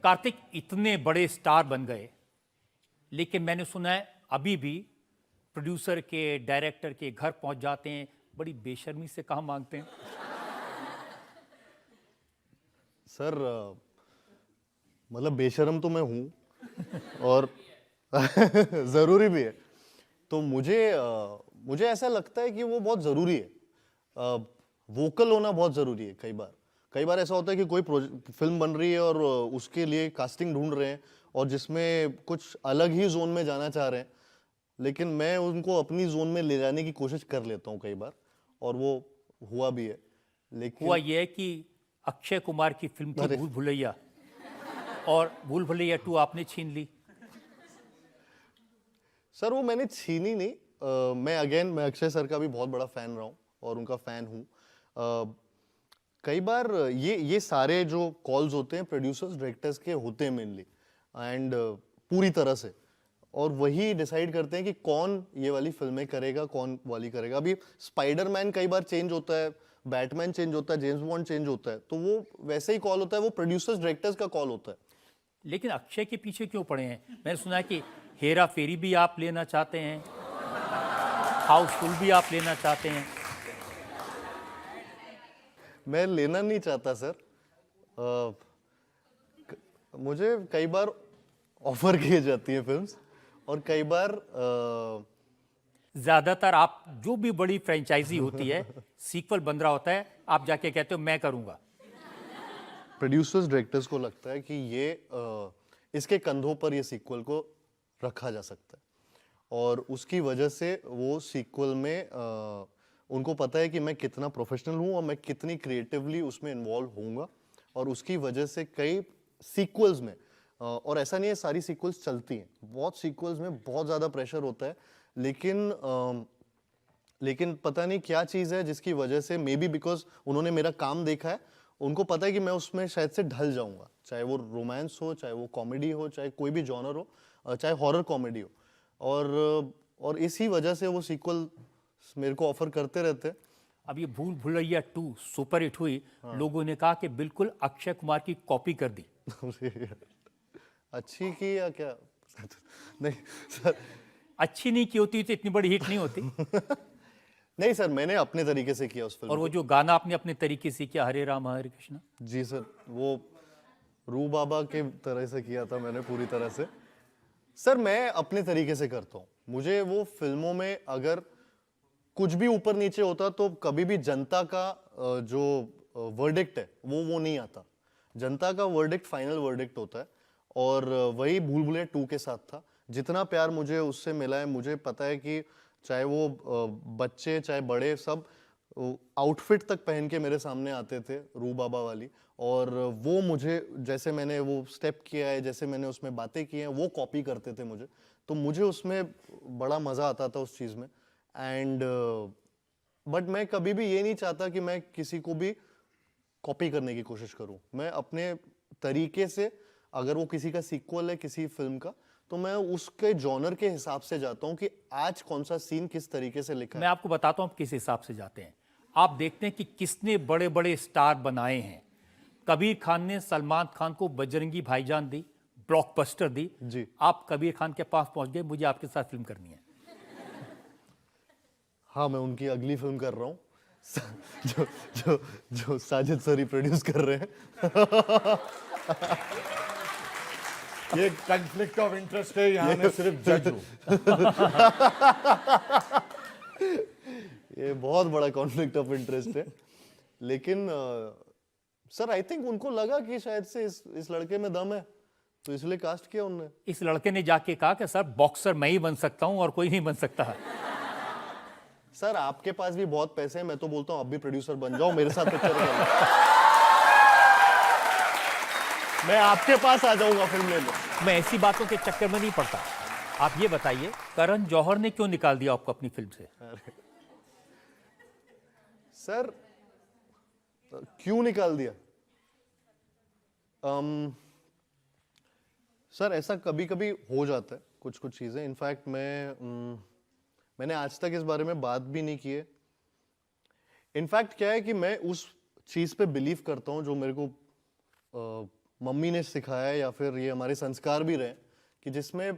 कार्तिक इतने बड़े स्टार बन गए, लेकिन मैंने सुना है अभी भी प्रोड्यूसर के, डायरेक्टर के घर पहुंच जाते हैं, बड़ी बेशर्मी से कहा मांगते हैं। सर मतलब बेशर्म तो मैं हूँ और ज़रूरी भी है। तो मुझे ऐसा लगता है कि वो बहुत ज़रूरी है। वोकल होना बहुत ज़रूरी है। कई बार ऐसा होता है कि कोई फिल्म बन रही है और उसके लिए कास्टिंग ढूंढ रहे हैं और जिसमें कुछ अलग ही जोन में जाना चाह रहे हैं, लेकिन मैं उनको अपनी जोन में ले जाने की कोशिश कर लेता हूँ कई बार, और वो हुआ भी है। हुआ लेकिन यह है कि अक्षय कुमार की फिल्म थी अरे भूल भुलैया, और भूल भुलैया 2 आपने छीन ली। सर वो मैंने छीनी नहीं। मैं अक्षय सर का भी बहुत बड़ा फैन रहा हूँ और उनका फैन हूँ। कई बार ये सारे जो कॉल्स होते हैं प्रोड्यूसर्स डायरेक्टर्स के होते हैं मेनली, एंड पूरी तरह से, और वही डिसाइड करते हैं कि कौन ये वाली फिल्में करेगा, कौन वाली करेगा। अभी स्पाइडरमैन कई बार चेंज होता है, बैटमैन चेंज होता है, जेम्स बॉन्ड चेंज होता है, तो वो वैसे ही कॉल होता है, वो प्रोड्यूसर्स डायरेक्टर्स का कॉल होता है। लेकिन अक्षय के पीछे क्यों पड़े हैं? मैंने सुना है कि हेरा फेरी भी आप लेना चाहते हैं, हाउसफुल भी आप लेना चाहते हैं। मैं लेना नहीं चाहता सर। मुझे कई बार ऑफर किए जाती है फिल्म्स, और कई बार ज्यादातर आप जो भी बड़ी फ्रेंचाइजी होती है, सीक्वल बन रहा होता है, आप जाके कहते हो मैं करूंगा। प्रोड्यूसर्स डायरेक्टर्स को लगता है कि इसके कंधों पर ये सीक्वल को रखा जा सकता है, और उसकी वजह से वो सीक्वल में उनको पता है कि मैं कितना प्रोफेशनल हूँ और मैं कितनी क्रिएटिवली उसमें इन्वॉल्व होऊंगा, और उसकी वजह से कई सीक्वल्स में और ऐसा नहीं है सारी सीक्वल्स चलती हैं, बहुत सीक्वल्स में बहुत ज़्यादा प्रेशर होता है, लेकिन पता नहीं क्या चीज़ है जिसकी वजह से, मे बी बिकॉज उन्होंने मेरा काम देखा है, उनको पता है कि मैं उसमें शायद से ढल जाऊंगा, चाहे वो रोमांस हो, चाहे वो कॉमेडी हो, चाहे कोई भी जॉनर हो, चाहे हॉरर कॉमेडी हो, और इसी वजह से वो सीक्वल मेरे को ऑफर करते रहते हैं। अब ये भूल भुलैया 2 सुपर हिट हुई, लोगों ने कहा कि बिल्कुल अक्षय कुमार की कॉपी कर दी। अच्छी की या क्या? नहीं सर, अच्छी नहीं की होती तो इतनी बड़ी हिट नहीं होती। नहीं सर, मैंने अपने तरीके से किया उस फिल्म और वो को। जो गाना आपने अपने तरीके से किया, हरे राम हरे कृष्णा। जी सर, वो रू बाबा के तरह से किया था मैंने, पूरी तरह से। सर मैं अपने तरीके से करता हूँ। मुझे वो फिल्मों में अगर कुछ भी ऊपर नीचे होता तो कभी भी जनता का जो वर्डिक्ट है वो नहीं आता। जनता का वर्डिक्ट फाइनल वर्डिक्ट होता है, और वही भूल भुलैया 2 के साथ था। जितना प्यार मुझे उससे मिला है, मुझे पता है कि चाहे वो बच्चे चाहे बड़े, सब आउटफिट तक पहन के मेरे सामने आते थे रू बाबा वाली, और वो मुझे, जैसे मैंने वो स्टेप किया है, जैसे मैंने उसमें बातें की हैं, वो कॉपी करते थे मुझे। तो मुझे उसमें बड़ा मज़ा आता था उस चीज़ में। एंड बट मैं कभी भी ये नहीं चाहता कि मैं किसी को भी कॉपी करने की कोशिश करूं। मैं अपने तरीके से, अगर वो किसी का सीक्वल है किसी फिल्म का, तो मैं उसके जॉनर के हिसाब से जाता हूं कि आज कौन सा सीन किस तरीके से लिखा मैं है। आपको बताता हूं आप किस हिसाब से जाते हैं। आप देखते हैं कि किसने बड़े बड़े स्टार बनाए हैं। कबीर खान ने सलमान खान को बजरंगी भाईजान दी, ब्लॉकबस्टर दी। जी आप कबीर खान के पास पहुंच गए, मुझे आपके साथ फिल्म करनी है। हाँ, मैं उनकी अगली फिल्म कर रहा हूँ जो जो जो साजिद सरी प्रोड्यूस कर रहे हैं। ये कॉन्फ्लिक्ट ऑफ इंटरेस्ट है, यहाँ मैं सिर्फ जज हूँ। ये बहुत बड़ा कॉन्फ्लिक्ट ऑफ इंटरेस्ट है, लेकिन सर आई थिंक उनको लगा कि शायद से इस लड़के में दम है, तो इसलिए कास्ट किया उन्होंने। इस लड़के ने जाके कहा कि सर बॉक्सर मैं ही बन सकता हूं और कोई नहीं बन सकता। सर आपके पास भी बहुत पैसे हैं, मैं तो बोलता हूँ आप भी प्रोड्यूसर बन जाओ, मेरे साथ पिक्चर करो। मैं आपके पास आ जाऊंगा फिल्म लेने। मैं ऐसी बातों के चक्कर में नहीं पड़ता। आप ये बताइए, करण जौहर ने क्यों निकाल दिया आपको अपनी फिल्म से? सर क्यों निकाल दिया? सर ऐसा कभी कभी हो जाता है, कुछ कुछ चीजें। इनफैक्ट मैंने आज तक इस बारे में बात भी नहीं की है। इनफैक्ट क्या है कि मैं उस चीज पे बिलीव करता हूं जो मेरे को मम्मी ने सिखाया है या फिर ये हमारे संस्कार भी रहे कि जिसमें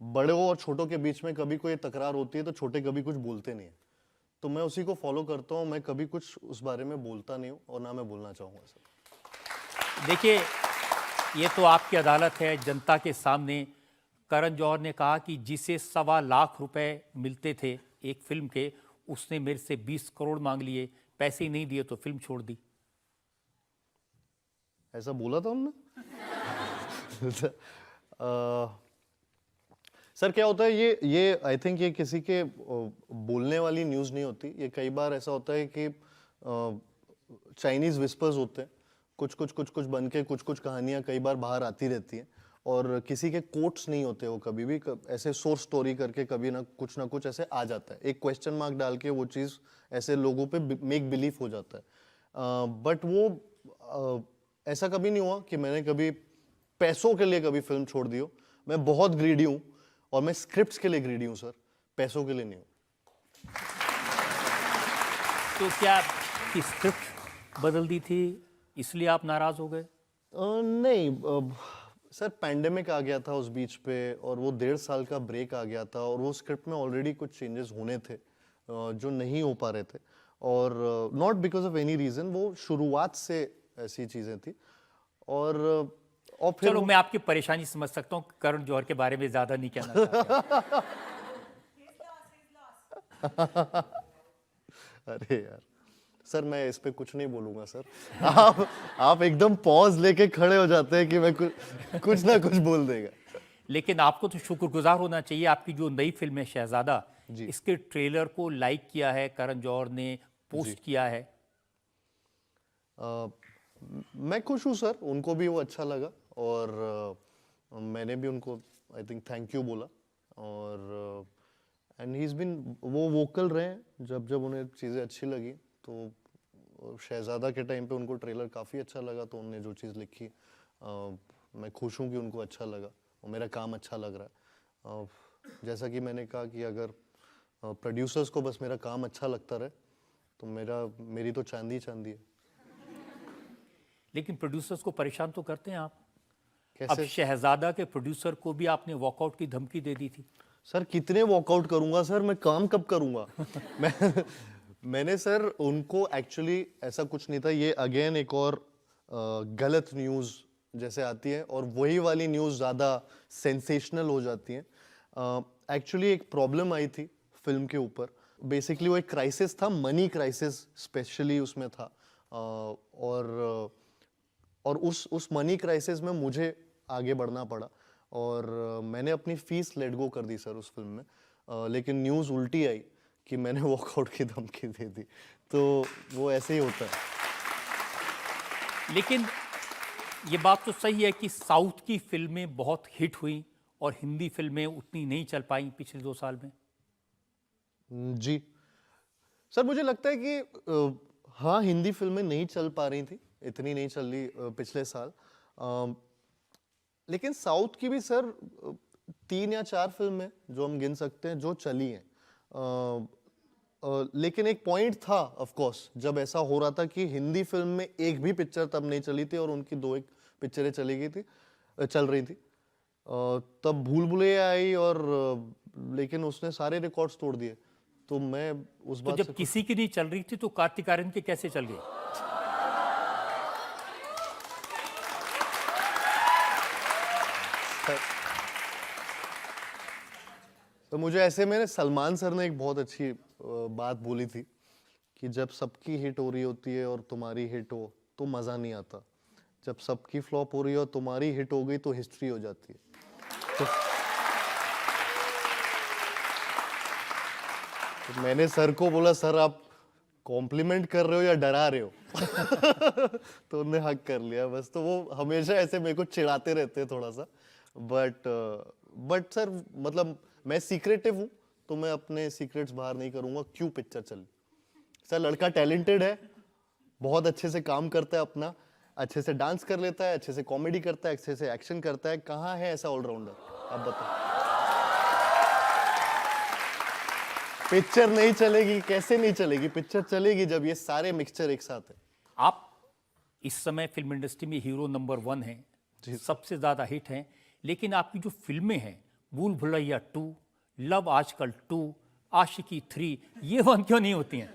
बड़ों और छोटों के बीच में कभी कोई तकरार होती है तो छोटे कभी कुछ बोलते नहीं है। तो मैं उसी को फॉलो करता हूँ, मैं कभी कुछ उस बारे में बोलता नहीं हूँ और ना मैं बोलना चाहूँगा सर। देखिए, ये तो आपकी अदालत है जनता के सामने। करण जौहर ने कहा कि जिसे 1.25 लाख रुपए मिलते थे एक फिल्म के, उसने मेरे से 20 करोड़ मांग लिए, पैसे ही नहीं दिए तो फिल्म छोड़ दी। ऐसा बोला था हमने? सर क्या होता है, ये आई थिंक ये किसी के बोलने वाली न्यूज़ नहीं होती। ये कई बार ऐसा होता है कि चाइनीज़ विस्पर्स होते हैं, कुछ कुछ बन के कुछ कहानियाँ कई बार बाहर आती रहती हैं और किसी के कोट्स नहीं होते। वो कभी भी ऐसे सोर्स स्टोरी करके कभी ना कुछ ऐसे आ जाता है, एक क्वेश्चन मार्क डाल के वो चीज़ ऐसे लोगों पे मेक बिलीव हो जाता है। बट वो ऐसा कभी नहीं हुआ कि मैंने कभी पैसों के लिए कभी फिल्म छोड़ दी हो। मैं बहुत ग्रीडी हूँ और मैं स्क्रिप्ट्स के लिए ग्रीडी हूँ सर, पैसों के लिए नहीं हूँ। तो क्या कि स्क्रिप्ट बदल दी थी इसलिए आप नाराज हो गए? नहीं सर, पैंडेमिक आ गया था उस बीच पे और वो 1.5 साल का ब्रेक आ गया था और वो स्क्रिप्ट में ऑलरेडी कुछ चेंजेस होने थे जो नहीं हो पा रहे थे और not because of any reason, वो शुरुआत से ऐसी चीज़ें थी और फिर चलो, मैं आपकी परेशानी समझ सकता हूँ। करण जौहर के बारे में ज्यादा नहीं कहना चाहता। अरे यार सर, मैं इस पे कुछ नहीं बोलूंगा सर। आप एकदम पॉज लेके खड़े हो जाते हैं कि मैं कुछ ना कुछ बोल देगा। लेकिन आपको तो शुक्रगुजार होना चाहिए। आपकी जो नई फिल्म है शहजादा, इसके ट्रेलर को लाइक किया है करण जौहर ने, पोस्ट किया है। मैं खुश हूँ सर, उनको भी वो अच्छा लगा और मैंने भी उनको आई थिंक थैंक यू बोला और एंड ही इज़ बीन, वो वोकल रहे हैं जब उन्हें चीज़ें अच्छी लगी। तो शहजादा के टाइम पे उनको ट्रेलर काफ़ी अच्छा लगा, तो उन्होंने जो चीज़ लिखी मैं खुश हूँ कि उनको अच्छा लगा और मेरा काम अच्छा लग रहा है। जैसा कि मैंने कहा कि अगर प्रोड्यूसर्स को बस मेरा काम अच्छा लगता रहे तो मेरी तो चांदी चांदी है। लेकिन प्रोड्यूसर्स को परेशान तो करते हैं आप। अब कैसे शहजादा के प्रोड्यूसर को भी आपने वॉकआउट की धमकी दे दी थी। सर? कितने वॉकआउट करूंगा सर, मैं काम कब करूंगा? मैंने सर उनको एक्चुअली ऐसा कुछ नहीं था, ये अगेन एक और गलत न्यूज़ जैसे आती है और वही वाली न्यूज़ ज़्यादा सेंसेशनल हो जाती है। एक्चुअली एक प्रॉब्लम आई थी फिल्म के ऊपर, बेसिकली वो एक क्राइसिस था, मनी क्राइसिस स्पेशली उसमें था और उस मनी क्राइसिस में मुझे आगे बढ़ना पड़ा और मैंने अपनी फीस लेट गो कर दी सर उस फिल्म में। लेकिन न्यूज़ उल्टी आई कि मैंने वॉकआउट की धमकी दे दी, तो वो ऐसे ही होता है। लेकिन ये बात तो सही है कि साउथ की फिल्में बहुत हिट हुई और हिंदी फिल्में उतनी नहीं चल पाई पिछले 2 साल में। जी सर, मुझे लगता है कि हाँ, हिंदी फिल्में नहीं चल पा रही थी, इतनी नहीं चल रही पिछले साल। लेकिन साउथ की भी सर 3 या 4 फिल्में जो हम गिन सकते हैं जो चली हैं। लेकिन एक पॉइंट था ऑफ कोर्स जब ऐसा हो रहा था कि हिंदी फिल्म में एक भी पिक्चर तब नहीं चली थी और उनकी 2-1 पिक्चरें चल रही थी। तब भूल भुलैया आई और लेकिन उसने सारे रिकॉर्ड्स तोड़ दिए। तो मैं उस तो बात जब किसी की नहीं चल रही थी तो कार्तिक आर्यन के कैसे चल गई? तो मुझे ऐसे में सलमान सर ने एक बहुत अच्छी बात बोली थी कि जब सबकी हिट हो रही होती है और तुम्हारी हिट हो तो मज़ा नहीं आता, जब सबकी फ्लॉप हो रही है और तुम्हारी हिट हो गई तो हिस्ट्री हो जाती है। तो मैंने सर को बोला, सर आप कॉम्प्लीमेंट कर रहे हो या डरा रहे हो? तो उन्होंने हक कर लिया बस। तो वो हमेशा ऐसे मेरे को चिढ़ाते रहते हैं थोड़ा सा, बट सर मतलब मैं सीक्रेटिव हूँ तो मैं अपने सीक्रेट्स बाहर नहीं करूँगा। क्यों पिक्चर चली सर, लड़का टैलेंटेड है, बहुत अच्छे से काम करता है अपना, अच्छे से डांस कर लेता है, अच्छे से कॉमेडी करता है, अच्छे से एक्शन करता है। कहाँ है ऐसा ऑलराउंडर? आप बताओ। पिक्चर नहीं चलेगी? कैसे नहीं चलेगी? पिक्चर चलेगी जब ये सारे मिक्सचर एक साथ है। आप इस समय फिल्म इंडस्ट्री में हीरो नंबर 1 हैं, जी। सबसे ज़्यादा हिट हैं, लेकिन आपकी जो फिल्में हैं, भूल भुलैया 2, लव आजकल 2, आशिकी 3, ये 1 क्यों नहीं होती हैं?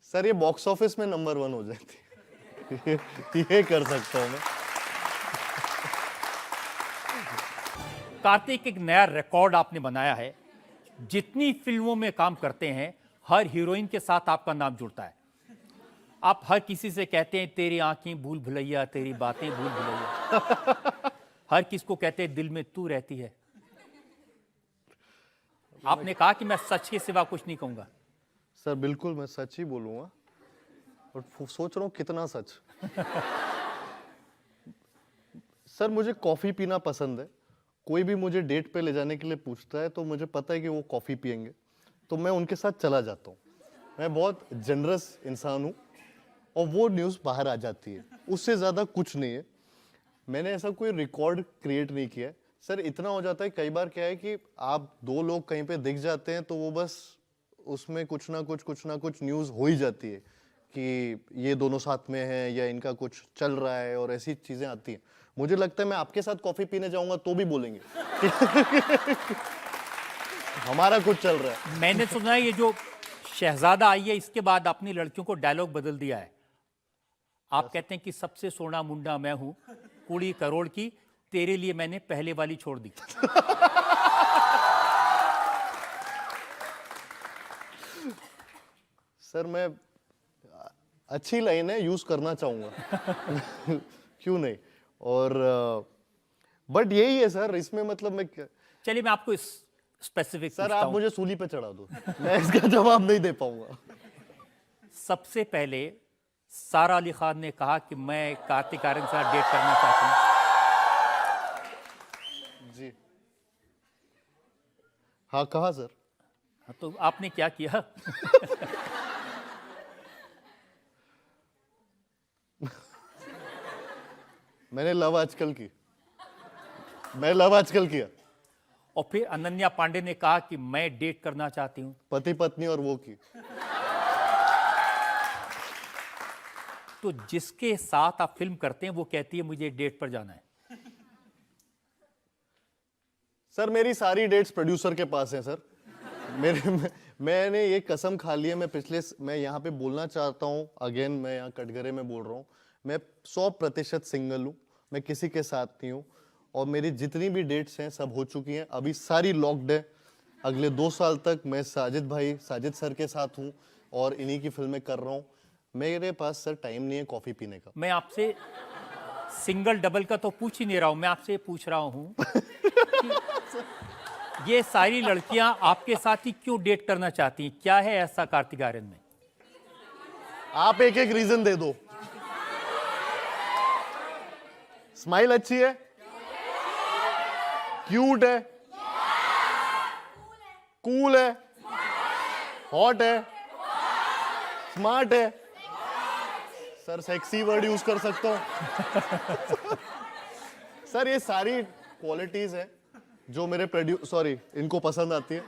सर ये बॉक्स ऑफिस में नंबर 1 हो जाती है। ये कर सकता हूँ मैं। कार्तिक, एक नया रिकॉर्ड आपने बनाया है। जितनी फिल्मों में काम करते हैं, हर हीरोइन के साथ आपका नाम जुड़ता है। आप हर किसी से कहते हैं तेरी आंखें भूल भुलैया, तेरी बातें भूल भुलैया। हर किसी को कहते हैं दिल में तू रहती है। आपने कहा कि मैं सच के सिवा कुछ नहीं कहूंगा। सर बिल्कुल मैं सच ही बोलूंगा, और सोच रहा हूँ कितना सच। सर मुझे कॉफी पीना पसंद है। कोई भी मुझे डेट पे ले जाने के लिए पूछता है तो मुझे पता है कि वो कॉफी पियेंगे, तो मैं उनके साथ चला जाता हूँ। मैं बहुत जनरस इंसान हूँ और वो न्यूज़ बाहर आ जाती है, उससे ज़्यादा कुछ नहीं है। मैंने ऐसा कोई रिकॉर्ड क्रिएट नहीं किया है। सर इतना हो जाता है कई बार, क्या है कि आप 2 लोग कहीं पे दिख जाते हैं तो वो बस उसमें कुछ ना कुछ न्यूज़ हो ही जाती है कि ये दोनों साथ में हैं या इनका कुछ चल रहा है, और ऐसी चीज़ें आती हैं। मुझे लगता है मैं आपके साथ कॉफ़ी पीने जाऊंगा तो भी बोलेंगे हमारा कुछ चल रहा है। मैंने सुना है ये जो शहजादा आई है, इसके बाद अपनी लड़कियों को डायलॉग बदल दिया है। आप कहते हैं कि सबसे सोना मुंडा मैं हूं, 20 करोड़ की, तेरे लिए मैंने पहले वाली छोड़ दी। सर मैं अच्छी लाइन है, यूज करना चाहूंगा। क्यों नहीं। और बट यही है सर, इसमें मतलब मैं चलिए मैं आपको इस स्पेसिफिक सर आप मुझे सूली पे चढ़ा दो, मैं इसका जवाब नहीं दे पाऊंगा। सबसे पहले सारा अली खान ने कहा कि मैं कार्तिक आर्यन के साथ डेट करना चाहती हूँ। जी हाँ कहा सर। हाँ, तो आपने क्या किया? मैंने लव आजकल की, मैं लव आजकल किया। और फिर अनन्या पांडे ने कहा कि मैं डेट करना चाहती हूँ। पति पत्नी और वो की। तो जिसके साथ आप फिल्म करते हैं वो कहती है मुझे डेट पर जाना है। सर मेरी सारी डेट्स प्रोड्यूसर के पास हैं सर। मैंने ये कसम खा ली है, मैं यहाँ पे बोलना चाहता हूँ अगेन, मैं यहाँ कटघरे में बोल रहा हूँ, मैं 100% सिंगल हूँ, मैं किसी के साथ नहीं हूँ, और मेरी जितनी भी डेट्स हैं सब हो चुकी हैं, अभी सारी लॉक्ड है। अगले 2 साल तक मैं साजिद सर के साथ हूँ और इन्हीं की फिल्में कर रहा हूँ। मेरे पास सर टाइम नहीं है कॉफी पीने का। मैं आपसे सिंगल डबल का तो पूछ ही नहीं रहा हूं, मैं आपसे पूछ रहा हूं कि ये सारी लड़कियां आपके साथ ही क्यों डेट करना चाहती हैं? क्या है ऐसा कार्तिक आर्यन में? आप एक एक रीजन दे दो। स्माइल अच्छी है, क्यूट है, कूल है, हॉट है, स्मार्ट है। सर सेक्सी वर्ड यूज कर सकता हूं। सर ये सारी क्वालिटीज हैं जो मेरे इनको पसंद आती है।